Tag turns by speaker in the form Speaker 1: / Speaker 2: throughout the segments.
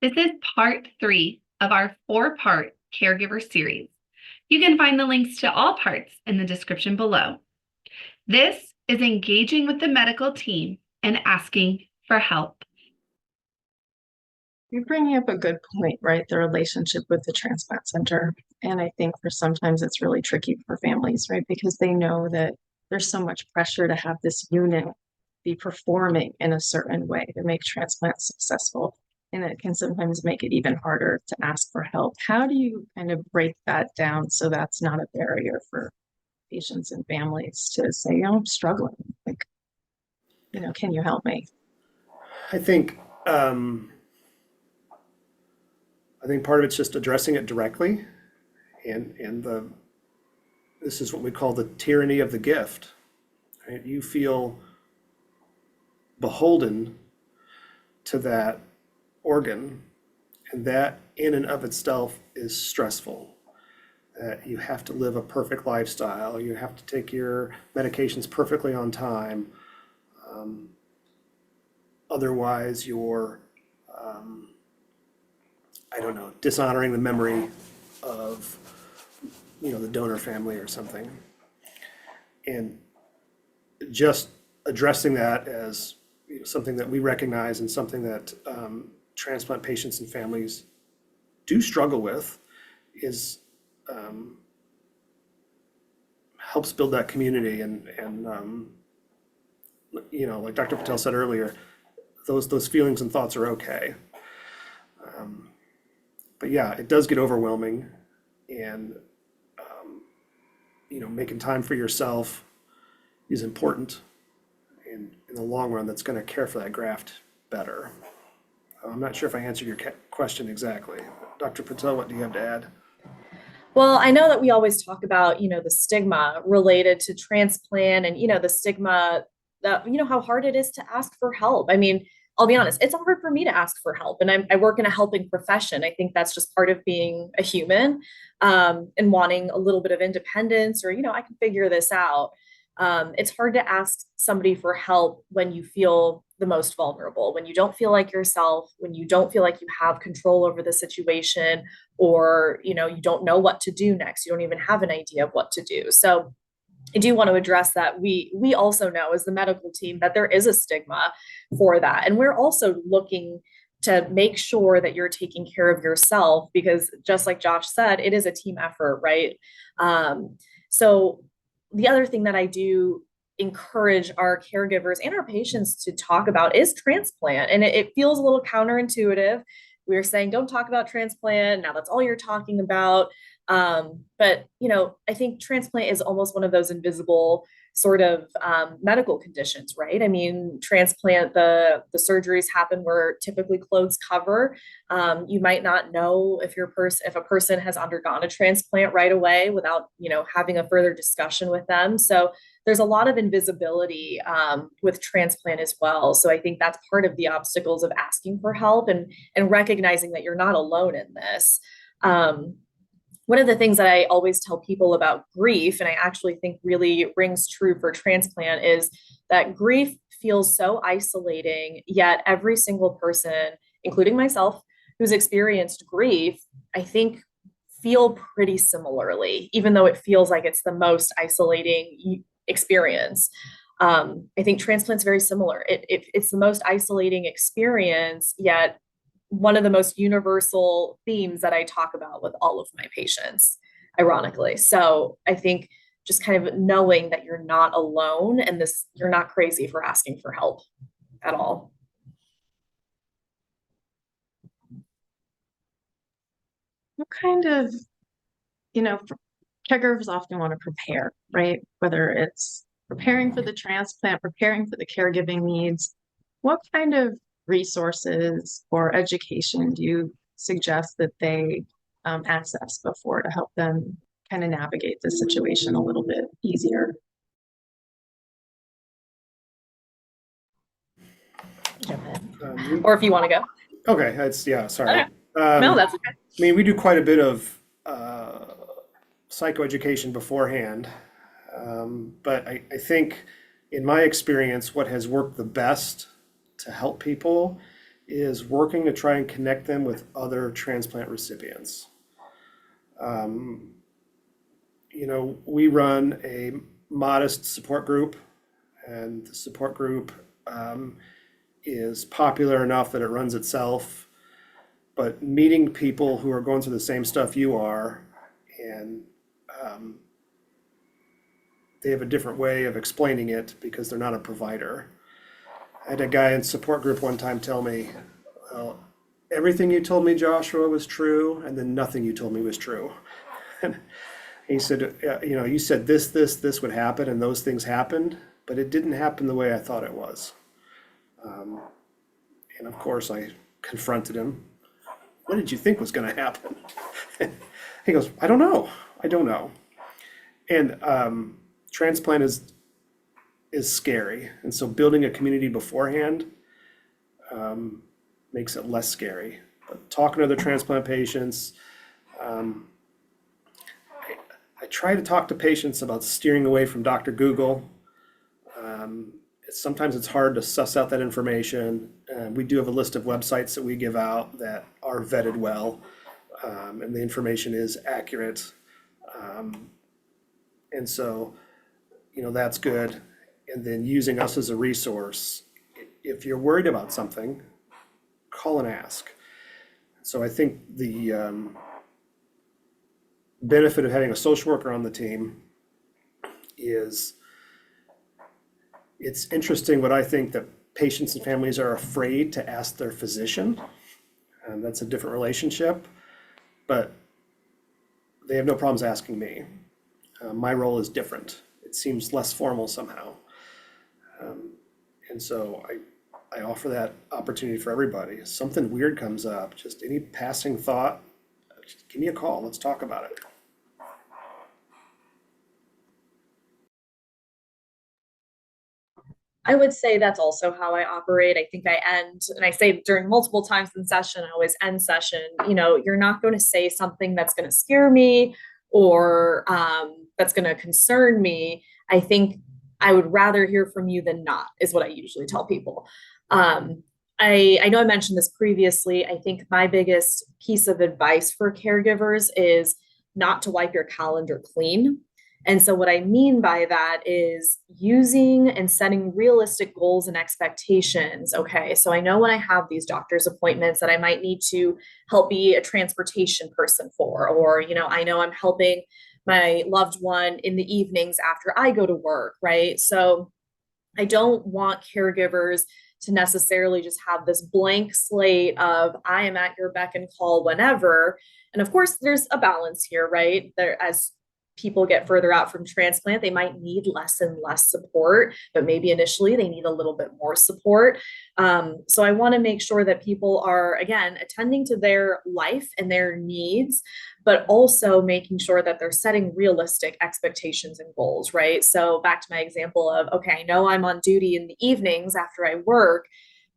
Speaker 1: This is part 3 of our 4-part Caregiver series. You can find the links to all parts in the description below. This is engaging with the medical team and asking for help.
Speaker 2: You're bringing up a good point, right? The relationship with the transplant center. And I think for sometimes it's really tricky for families, right? Because they know that there's so much pressure to have this unit be performing in a certain way to make transplants successful. And it can sometimes make it even harder to ask for help. How do you kind of break that down so that's not a barrier for patients and families to say, I'm struggling. Like, can you help me?
Speaker 3: I think part of it's just addressing it directly, and this is what we call the tyranny of the gift. Right? You feel beholden to that organ, and that in and of itself is stressful. That you have to live a perfect lifestyle, you have to take your medications perfectly on time. Otherwise, you're, dishonoring the memory of, the donor family or something. And just addressing that as something that we recognize and something that transplant patients and families do struggle with is helps build that community and like Dr. Patel said earlier, those feelings and thoughts are okay. But yeah, it does get overwhelming, and making time for yourself is important, and in the long run, that's going to care for that graft better. I'm not sure if I answered your question exactly. Dr. Patel, what do you have to add?
Speaker 4: Well, I know that we always talk about, the stigma related to transplant and, the stigma that, how hard it is to ask for help. I mean, I'll be honest, it's hard for me to ask for help. And I work in a helping profession. I think that's just part of being a human, and wanting a little bit of independence or, I can figure this out. It's hard to ask somebody for help when you feel the most vulnerable, when you don't feel like yourself, when you don't feel like you have control over the situation, or, you don't know what to do next. You don't even have an idea of what to do. So I do want to address that. We also know as the medical team that there is a stigma for that. And we're also looking to make sure that you're taking care of yourself, because just like Josh said, it is a team effort, right? So the other thing that I do encourage our caregivers and our patients to talk about is transplant. And it feels a little counterintuitive. We were saying, don't talk about transplant. Now that's all you're talking about. But, I think transplant is almost one of those invisible sort of medical conditions, right? I mean, transplant, the surgeries happen where typically clothes cover. You might not know if a person has undergone a transplant right away without, having a further discussion with them. So there's a lot of invisibility with transplant as well. So I think that's part of the obstacles of asking for help and recognizing that you're not alone in this. One of the things that I always tell people about grief, and I actually think really rings true for transplant, is that grief feels so isolating, yet every single person, including myself, who's experienced grief, I think feel pretty similarly, even though it feels like it's the most isolating experience. I think transplant's very similar. It's the most isolating experience, yet one of the most universal themes that I talk about with all of my patients, ironically. So I think just kind of knowing that you're not alone and you're not crazy for asking for help at all.
Speaker 2: What kind of, caregivers often want to prepare, right? Whether it's preparing for the transplant, preparing for the caregiving needs. What kind of resources or education do you suggest that they access before to help them kind of navigate the situation a little bit easier?
Speaker 4: Jump in. Or if you want to go.
Speaker 3: Okay, sorry.
Speaker 4: Okay. No, that's okay.
Speaker 3: I mean, we do quite a bit of psychoeducation beforehand, but I think in my experience, what has worked the best to help people is working to try and connect them with other transplant recipients. We run a modest support group, and the support group is popular enough that it runs itself. But meeting people who are going through the same stuff you are, and they have a different way of explaining it because they're not a provider. I had a guy in support group one time tell me, well, everything you told me, Joshua, was true, and then nothing you told me was true. And he said, you said this would happen, and those things happened, but it didn't happen the way I thought it was. And of course, I confronted him. What did you think was going to happen? He goes, I don't know. And transplant is scary. And so building a community beforehand makes it less scary. But talking to other transplant patients, I try to talk to patients about steering away from Dr. Google. Sometimes it's hard to suss out that information. We do have a list of websites that we give out that are vetted well, and the information is accurate. And so, that's good. And then using us as a resource. If you're worried about something, call and ask. So I think the benefit of having a social worker on the team is it's interesting what I think that patients and families are afraid to ask their physician. And that's a different relationship, but they have no problems asking me. My role is different. It seems less formal somehow. And so I offer that opportunity for everybody. If something weird comes up, just any passing thought, just give me a call. Let's talk about it.
Speaker 4: I would say that's also how I operate. I think I end, and I say during multiple times in session, I always end session, you're not going to say something that's going to scare me or that's going to concern me. I think I would rather hear from you than not, is what I usually tell people. I know I mentioned this previously. I think my biggest piece of advice for caregivers is not to wipe your calendar clean. And so what I mean by that is using and setting realistic goals and expectations. Okay, so I know when I have these doctor's appointments that I might need to help be a transportation person for, or, I know I'm helping my loved one in the evenings after I go to work, right? So I don't want caregivers to necessarily just have this blank slate of I am at your beck and call whenever. And of course, there's a balance here, right? As people get further out from transplant, they might need less and less support, but maybe initially they need a little bit more support. So I want to make sure that people are, again, attending to their life and their needs, but also making sure that they're setting realistic expectations and goals, right? So back to my example of, okay, I know I'm on duty in the evenings after I work.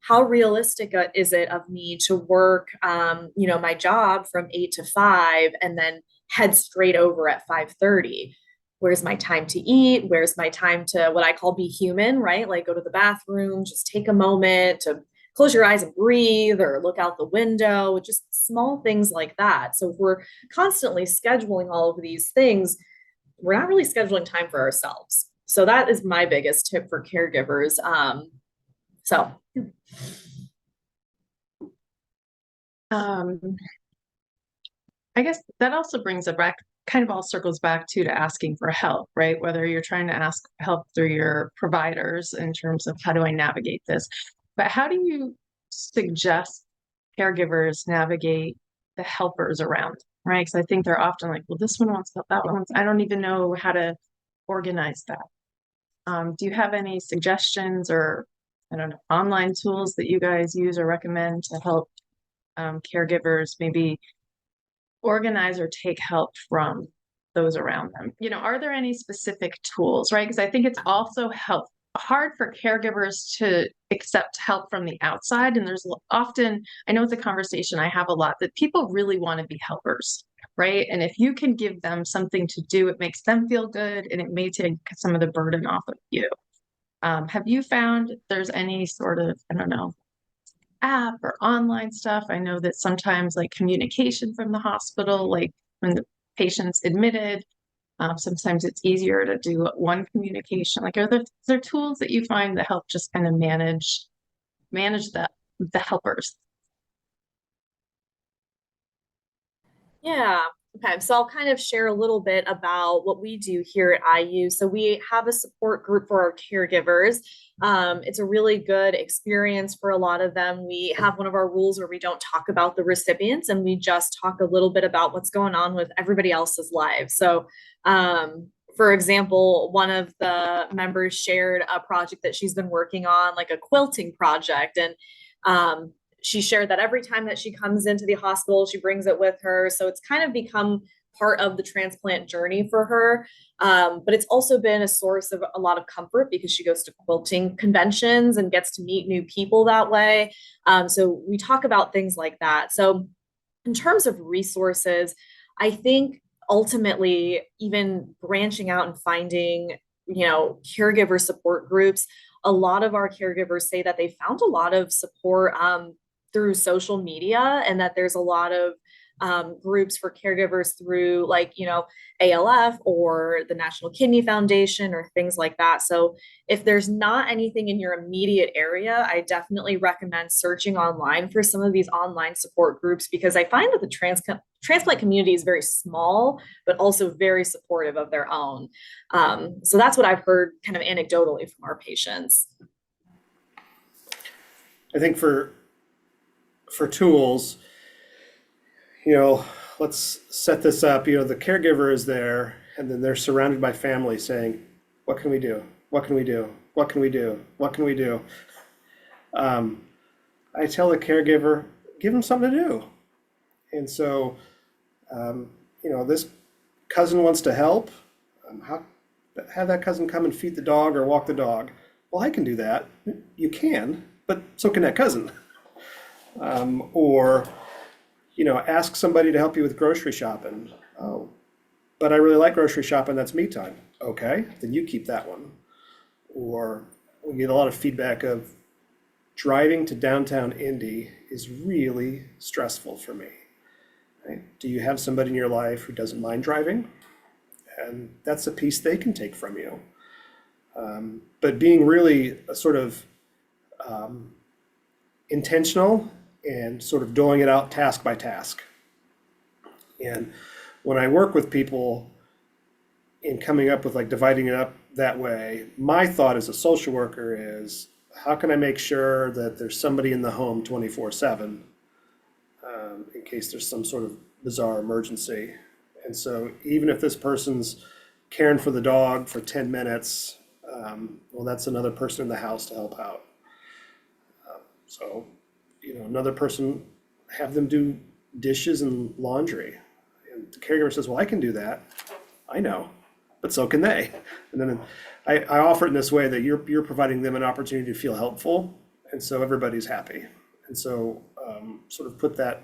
Speaker 4: How realistic is it of me to work, my job from 8 to 5 and then head straight over at 5:30? Where's my time to eat? Where's my time to what I call be human, right? Like go to the bathroom, just take a moment to close your eyes and breathe or look out the window, just small things like that. So if we're constantly scheduling all of these things, we're not really scheduling time for ourselves. So that is my biggest tip for caregivers.
Speaker 2: I guess that also brings it back, kind of all circles back to asking for help, right? Whether you're trying to ask help through your providers in terms of how do I navigate this, but how do you suggest caregivers navigate the helpers around, right? Because I think they're often like, well, this one wants help, that one wants, I don't even know how to organize that. Do you have any suggestions or, I don't know, online tools that you guys use or recommend to help caregivers maybe organize or take help from those around them? Are there any specific tools, right? Because I think it's also hard for caregivers to accept help from the outside. And there's often, I know it's a conversation I have a lot, that people really want to be helpers, right? And if you can give them something to do, it makes them feel good and it may take some of the burden off of you. Have you found there's any sort of, I don't know, app or online stuff. I know that sometimes like communication from the hospital, like when the patient's admitted, sometimes it's easier to do one communication. Like, are there tools that you find that help just kind of manage the helpers?
Speaker 4: Yeah. Okay. So I'll kind of share a little bit about what we do here at IU. So we have a support group for our caregivers. It's a really good experience for a lot of them. We have one of our rules where we don't talk about the recipients and we just talk a little bit about what's going on with everybody else's lives. So, for example, one of the members shared a project that she's been working on, like a quilting project. And she shared that every time that she comes into the hospital, she brings it with her. So it's kind of become part of the transplant journey for her. But it's also been a source of a lot of comfort because she goes to quilting conventions and gets to meet new people that way. So we talk about things like that. So in terms of resources, I think ultimately, even branching out and finding, caregiver support groups, a lot of our caregivers say that they found a lot of support through social media, and that there's a lot of groups for caregivers through ALF or the National Kidney Foundation or things like that. So if there's not anything in your immediate area, I definitely recommend searching online for some of these online support groups, because I find that the transplant community is very small, but also very supportive of their own. So that's what I've heard kind of anecdotally from our patients.
Speaker 3: I think for tools, let's set this up. The caregiver is there, and then they're surrounded by family saying, what can we do? What can we do? What can we do? What can we do? I tell the caregiver, give them something to do. And so, this cousin wants to help. Have that cousin come and feed the dog or walk the dog. Well, I can do that. You can, but so can that cousin. Or ask somebody to help you with grocery shopping. Oh, but I really like grocery shopping. That's me time. Okay, then you keep that one. Or we get a lot of feedback of driving to downtown Indy is really stressful for me. Right? Do you have somebody in your life who doesn't mind driving? And that's a piece they can take from you. But being really a sort of intentional and sort of doling it out task by task. And when I work with people in coming up with dividing it up that way, my thought as a social worker is, how can I make sure that there's somebody in the home 24/7 in case there's some sort of bizarre emergency? And so even if this person's caring for the dog for 10 minutes, well, that's another person in the house to help out. So another person, have them do dishes and laundry. And the caregiver says, well, I can do that. I know, but so can they. And then I offer it in this way that you're providing them an opportunity to feel helpful. And so everybody's happy. And so sort of put that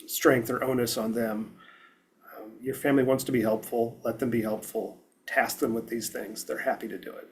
Speaker 3: strength or onus on them. Your family wants to be helpful. Let them be helpful. Task them with these things. They're happy to do it.